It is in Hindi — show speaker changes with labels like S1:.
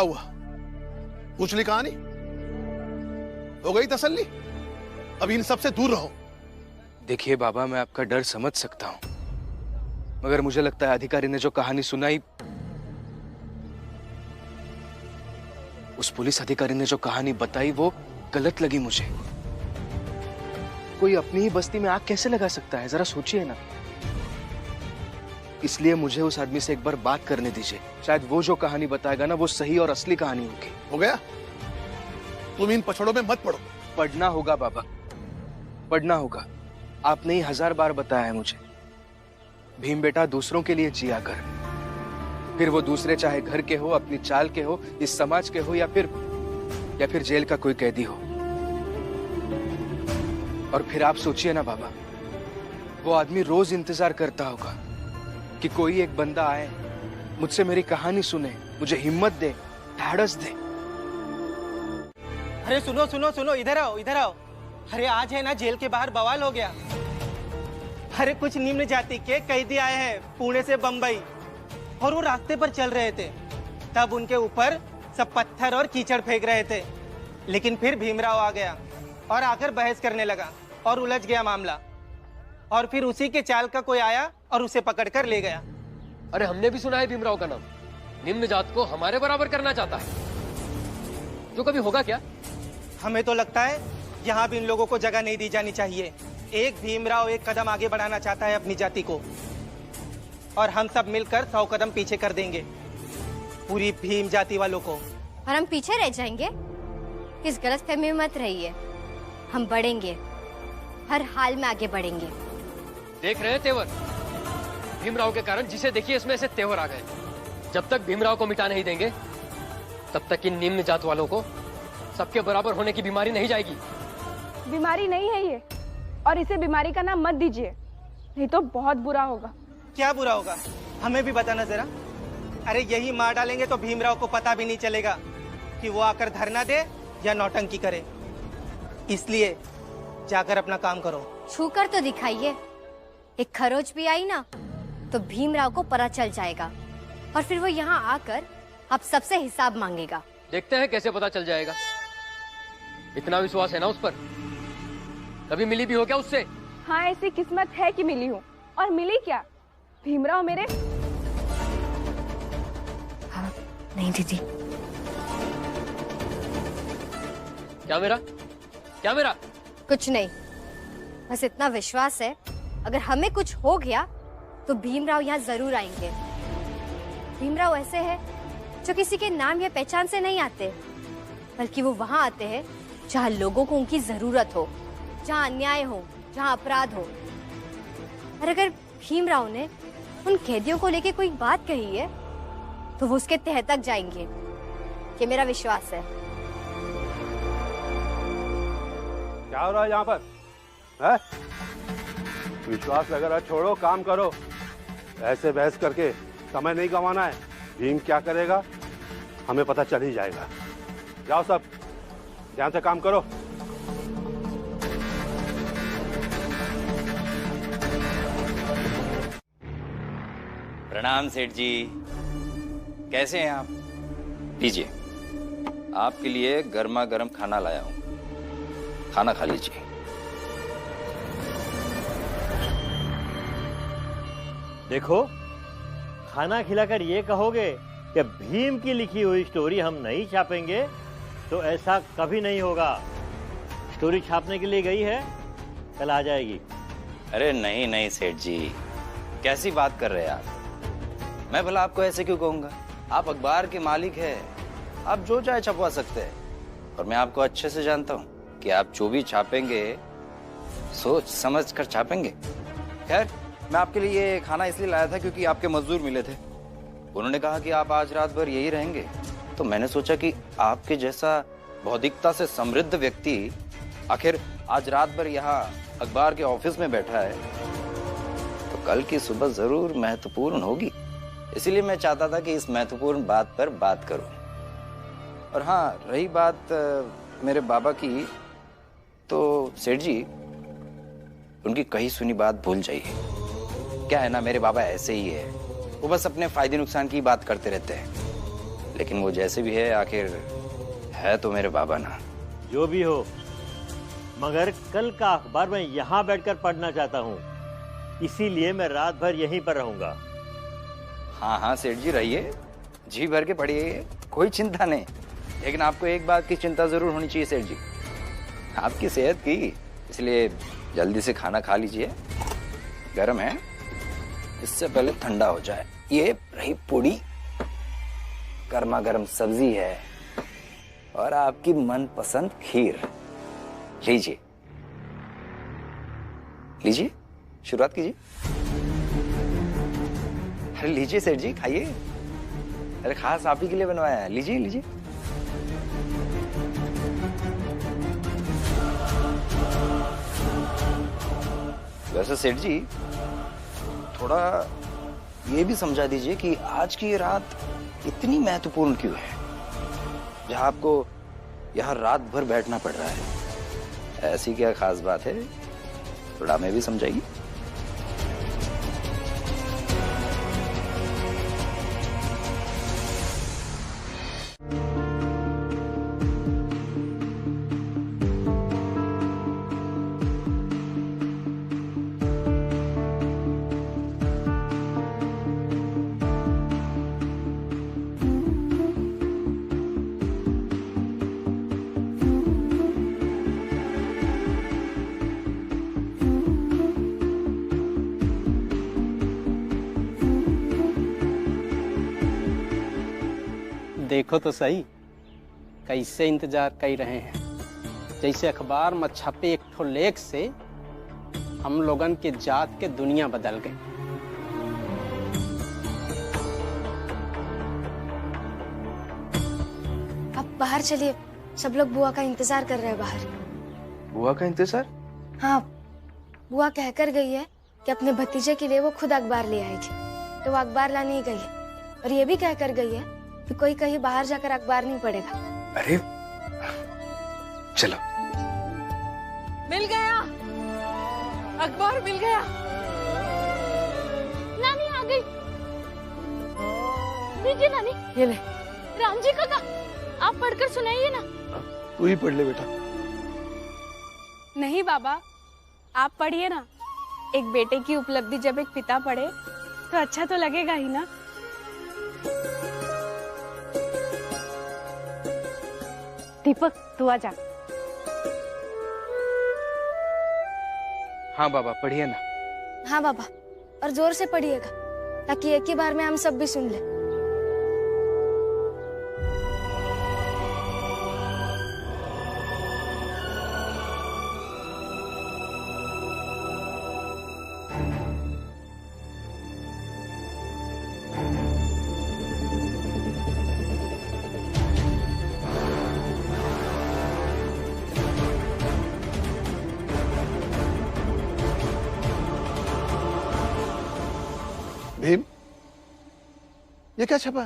S1: हुआ? पूछ ली कहानी? हो गई तसल्ली? अब इन सबसे दूर रहो।
S2: देखिए बाबा, मैं आपका डर समझ सकता हूं, मगर मुझे लगता है अधिकारी ने जो कहानी सुनाई, उस पुलिस अधिकारी ने जो कहानी बताई वो गलत लगी मुझे। कोई अपनी ही बस्ती में आग कैसे लगा सकता है, जरा सोचिए ना। इसलिए मुझे उस आदमी से एक बार बात करने दीजिए, शायद वो जो कहानी बताएगा ना वो सही और असली कहानी होगी।
S1: हो गया? तुम इन पछड़ों में मत पड़ो।
S2: पढ़ना होगा बाबा, पढ़ना होगा। आपने ही 1000 बार बताया है मुझे, भीम बेटा दूसरों के लिए जिया कर, फिर वो दूसरे चाहे घर के हो, अपनी चाल के हो, इस समाज के हो, या फिर जेल का कोई कैदी हो। और फिर आप सोचिए ना बाबा, वो आदमी रोज इंतजार करता होगा कि कोई एक बंदा आए, मुझसे मेरी कहानी सुने, मुझे हिम्मत दे, ढाढ़स दे।
S3: अरे सुनो सुनो सुनो, इधर आओ इधर आओ। अरे आज है ना जेल के बाहर बवाल हो गया। अरे कुछ निम्न जाति के कैदी आए हैं पुणे से बंबई, और वो रास्ते पर चल रहे थे, तब उनके ऊपर सब पत्थर और कीचड़ फेंक रहे थे। लेकिन फिर भीमराव आ गया और आकर बहस करने लगा और उलझ गया मामला, और फिर उसी के चाल का कोई आया और उसे पकड़कर ले गया।
S4: अरे हमने भी सुना है भीमराव का नाम, निम्न जात को हमारे बराबर करना चाहता है। जो कभी होगा क्या?
S3: हमें तो लगता है यहाँ भी इन लोगों को जगह नहीं दी जानी चाहिए। एक भीमराव एक कदम आगे बढ़ाना चाहता है अपनी जाति को, और हम सब मिलकर 100 कदम पीछे कर देंगे पूरी भीम जाति वालों को।
S5: और हम पीछे रह जाएंगे? इस गलतफहमी में मत रहिए, हम बढ़ेंगे, हर हाल में आगे बढ़ेंगे।
S4: देख रहे हैं तेवर, भीमराव के कारण जिसे देखिए इसमें से तेवर आ गए। जब तक भीमराव को मिटा नहीं देंगे तब तक इन निम्न जात वालों को सबके बराबर होने की बीमारी नहीं जाएगी।
S6: बीमारी नहीं है ये, और इसे बीमारी का नाम मत दीजिए, नहीं तो बहुत बुरा होगा।
S3: क्या बुरा होगा, हमें भी बताना जरा। अरे यही मार डालेंगे तो भीमराव को पता भी नहीं चलेगा कि वो आकर धरना दे या नौटंकी करे। इसलिए जाकर अपना काम करो।
S5: छूकर तो दिखाइए, एक खरोच भी आई ना तो भीमराव को पता चल जाएगा, और फिर वो यहाँ आकर आप सबसे हिसाब मांगेगा।
S4: देखते हैं कैसे पता चल जाएगा। इतना विश्वास है ना उस पर? कभी मिली भी हो क्या उससे?
S6: हाँ, ऐसी किस्मत है कि मिली हूँ। और मिली क्या? भीमराव मेरे
S5: हाँ, नहीं दीदी।
S4: क्या मेरा? क्या मेरा?
S5: कुछ नहीं, बस इतना विश्वास है अगर हमें कुछ हो गया तो भीमराव यहाँ जरूर आएंगे। भीमराव ऐसे है जो किसी के नाम या पहचान से नहीं आते, बल्कि वो वहाँ आते हैं जहाँ लोगों को उनकी जरूरत हो, जहाँ अन्याय हो, जहाँ अपराध हो। और अगर भीमराव ने उन कैदियों को लेके कोई बात कही है तो वो उसके तह तक जाएंगे, ये मेरा विश्वास है।
S7: क्या हो रहा है यहाँ पर? है? विश्वास वगैरह छोड़ो, काम करो। ऐसे बहस करके समय नहीं गंवाना है। भीम क्या करेगा हमें पता चल ही जाएगा। जाओ सब, ध्यान से काम करो।
S8: प्रणाम सेठ जी, कैसे हैं आप? लीजिए, आपके लिए गर्मा गर्म खाना लाया हूं, खाना खा लीजिए।
S9: देखो, खाना खिलाकर ये कहोगे कि भीम की लिखी हुई स्टोरी हम नहीं छापेंगे, तो ऐसा कभी नहीं होगा। स्टोरी छापने के लिए गई है, कल आ जाएगी।
S8: अरे नहीं नहीं सेठ जी, कैसी बात कर रहे हैं आप? मैं भला आपको ऐसे क्यों कहूंगा? आप अखबार के मालिक हैं, आप जो चाहे छपवा सकते हैं, और मैं आपको अच्छे से जानता हूं कि आप जो भी छापेंगे सोच समझ कर छापेंगे। खैर, मैं आपके लिए ये खाना इसलिए लाया था क्योंकि आपके मजदूर मिले थे, उन्होंने कहा कि आप आज रात भर यही रहेंगे, तो मैंने सोचा कि आपके जैसा बौद्धिकता से समृद्ध व्यक्ति आखिर आज रात भर यहाँ अखबार के ऑफिस में बैठा है, तो कल की सुबह जरूर महत्वपूर्ण होगी। इसीलिए मैं चाहता था कि इस महत्वपूर्ण बात पर बात करूं। और हाँ, रही बात मेरे बाबा की, तो सेठ जी उनकी कही सुनी बात भूल जाइए। क्या है ना, मेरे बाबा ऐसे ही है, वो बस अपने फायदे नुकसान की बात करते रहते हैं। लेकिन वो जैसे भी है, आखिर है तो मेरे बाबा ना।
S9: जो भी हो, मगर कल का अखबार मैं यहाँ बैठकर पढ़ना चाहता हूँ, इसीलिए मैं रात भर यहीं पर रहूंगा।
S8: हाँ हाँ सेठ जी, रहिए, जी भर के पढ़िए, कोई चिंता नहीं। लेकिन आपको एक बात की चिंता जरूर होनी चाहिए सेठ जी, आपकी सेहत की। इसलिए जल्दी से खाना खा लीजिए, गर्म है, इससे पहले ठंडा हो जाए। ये रही पूड़ी, गर्मा गर्म सब्जी है और आपकी मनपसंद खीर। लीजिए लीजिए, शुरुआत कीजिए। अरे लीजिए सेठ जी, खाइए। अरे खास आप ही के लिए बनवाया है, लीजिए लीजिए। वैसे सेठ जी, थोड़ा ये भी समझा दीजिए कि आज की ये रात इतनी महत्वपूर्ण क्यों है, जहां आपको यहाँ रात भर बैठना पड़ रहा है। ऐसी क्या खास बात है, थोड़ा हमें भी समझाइए।
S3: देखो तो सही, कैसे इंतजार कर रहे हैं। जैसे अखबार में छपे एक ठो लेख से हम लोगन के जात के दुनिया बदल गई।
S5: अब बाहर चलिए, सब लोग बुआ का इंतजार कर रहे हैं बाहर।
S2: बुआ का इंतजार?
S5: हाँ, बुआ कहकर गई है कि अपने भतीजे के लिए वो खुद अखबार ले आएगी, तो वो अखबार लाने ही गई है। और ये भी कहकर गई है कि कोई कहीं बाहर जाकर अखबार नहीं पढ़ेगा।
S2: अरे चलो।
S10: मिल गया, अखबार मिल गया। नानी आ गई। दीजिए नानी।
S5: ये ले।
S10: राम जी का आप पढ़कर सुनाइए ना।
S1: तू ही पढ़ ले बेटा।
S6: नहीं बाबा, आप पढ़िए ना। एक बेटे की उपलब्धि जब एक पिता पढ़े तो अच्छा तो लगेगा ही ना। दीपक, तू आ जा।
S2: हाँ बाबा, पढ़िए ना।
S5: हाँ बाबा, और जोर से पढ़िएगा ताकि एक ही बार में हम सब भी सुन ले।
S1: भीम, ये क्या छपा?